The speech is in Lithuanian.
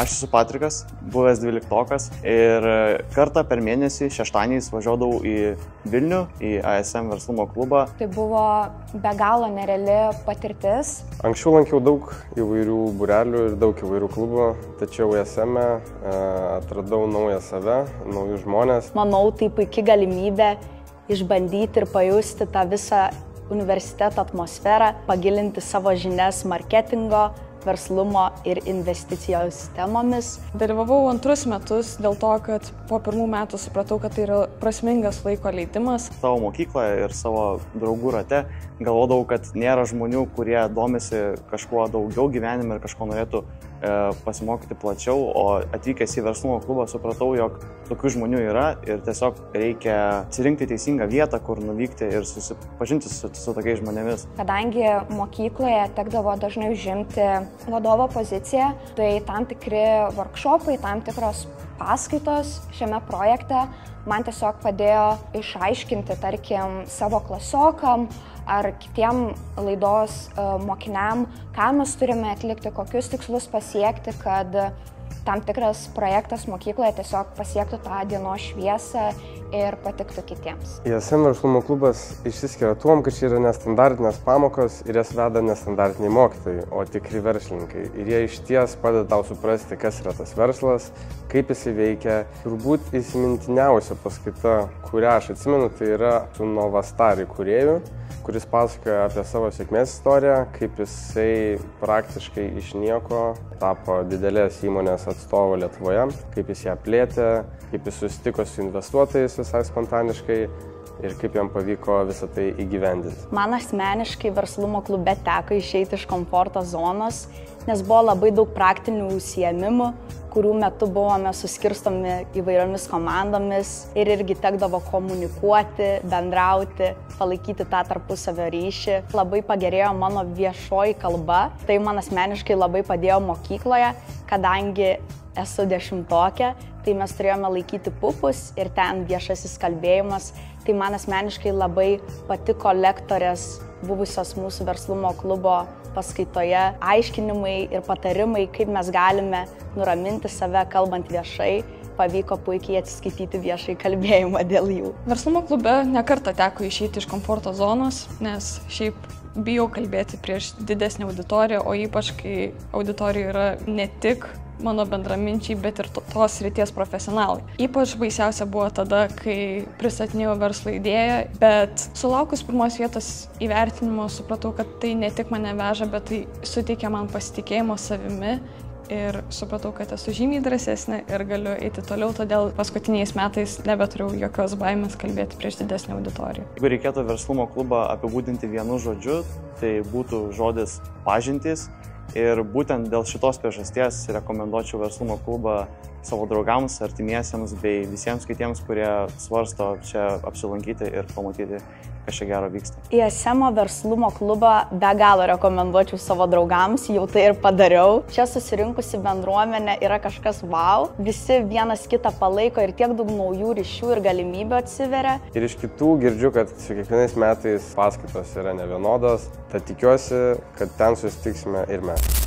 Aš esu Patrikas, buvęs 12-okas ir kartą per mėnesį šeštadieniais važiuodavau į Vilnių, į ASM verslumo klubą. Tai buvo be galo nereali patirtis. Anksčiau lankiau daug įvairių būrelių ir daug įvairių klubų, tačiau ASM atradau naują save, naujus žmonės. Manau, tai puikia galimybė išbandyti ir pajusti tą visą universiteto atmosferą, pagilinti savo žinias marketingo, verslumo ir investicijos temomis. Dalyvavau antrus metus dėl to, kad po pirmų metų supratau, kad tai yra prasmingas laiko leidimas. Savo mokykloje ir savo draugų rate galvodavau, kad nėra žmonių, kurie domisi kažkuo daugiau gyvenime ir kažko norėtų pasimokyti plačiau, o atvykęs į verslumo klubą supratau, jog tokių žmonių yra ir tiesiog reikia atsirinkti teisingą vietą, kur nuvykti ir susipažinti su tokiais žmonėmis. Kadangi mokykloje tekdavo dažnai užimti vadovo poziciją, tai tam tikri workshopai, tam tikros paskaitos šiame projekte man tiesiog padėjo išaiškinti, tarkim, savo klasiokam ar kitiem laidos mokiniam, ką mes turime atlikti, kokius tikslus pasiekti, kad tam tikras projektas mokykloje tiesiog pasiektų tą dienos šviesą ir patiktų kitiems. ASM verslumo klubas išsiskiria tuom, kad čia yra nestandartinės pamokos ir jas veda nestandartiniai mokytojai, o tikri verslininkai. Ir jie išties padeda tau suprasti, kas yra tas verslas, kaip jis veikia. Turbūt įsimintiniausia paskaita, kurią aš atsimenu, tai yra su Novastari kūrėju, kuris pasakoja apie savo sėkmės istoriją, kaip jisai praktiškai iš nieko tapo didelės įmonės atstovo Lietuvoje, kaip jis ją plėtė, kaip jis susitiko su investuotojais visai spontaniškai ir kaip jam pavyko visą tai įgyvendinti. Man asmeniškai verslumo klube teko išeiti iš komforto zonos, nes buvo labai daug praktinių užsiėmimų, kurių metu buvome suskirstomi įvairiomis komandomis ir irgi tekdavo komunikuoti, bendrauti, palaikyti tą tarpusavio ryšį. Labai pagerėjo mano viešoji kalba, tai man asmeniškai labai padėjo mokykloje, kadangi esu 10-okė, tai mes turėjome laikyti pupus ir ten viešasis kalbėjimas. Tai man asmeniškai labai patiko lektorės buvusios mūsų verslumo klubo paskaitoje aiškinimai ir patarimai, kaip mes galime nuraminti save kalbant viešai. Pavyko puikiai atsiskaityti viešai kalbėjimą dėl jų. Verslumo klube nekartą teko išeiti iš komforto zonos, nes šiaip bijau kalbėti prieš didesnį auditoriją, o ypač kai auditorija yra ne tik mano bendraminčiai, bet ir tos srities profesionalai. Ypač baisiausia buvo tada, kai pristatinėjau verslo idėją, bet sulaukus pirmos vietos įvertinimo supratau, kad tai ne tik mane veža, bet tai suteikia man pasitikėjimo savimi ir supratau, kad esu žymiai drąsesnė ir galiu eiti toliau, todėl paskutiniais metais nebeturėjau jokios baimės kalbėti prieš didesnį auditoriją. Jeigu reikėtų verslumo klubą apibūdinti vienu žodžiu, tai būtų žodis pažintys. Ir būtent dėl šitos priežasties rekomenduočiau verslumo klubą savo draugams, artimiesiems bei visiems kitiems, kurie svarsto čia apsilankyti ir pamatyti, kas čia gero vyksta. Į ASM verslumo klubą be galo rekomenduočiau savo draugams, jau tai ir padariau. Čia susirinkusi bendruomenė yra kažkas wow, visi vienas kitą palaiko ir tiek daug naujų ryšių ir galimybių atsiveria. Ir iš kitų girdžiu, kad su kiekvienais metais paskaitos yra nevienodos, tad tikiuosi, kad ten susitiksime ir mes.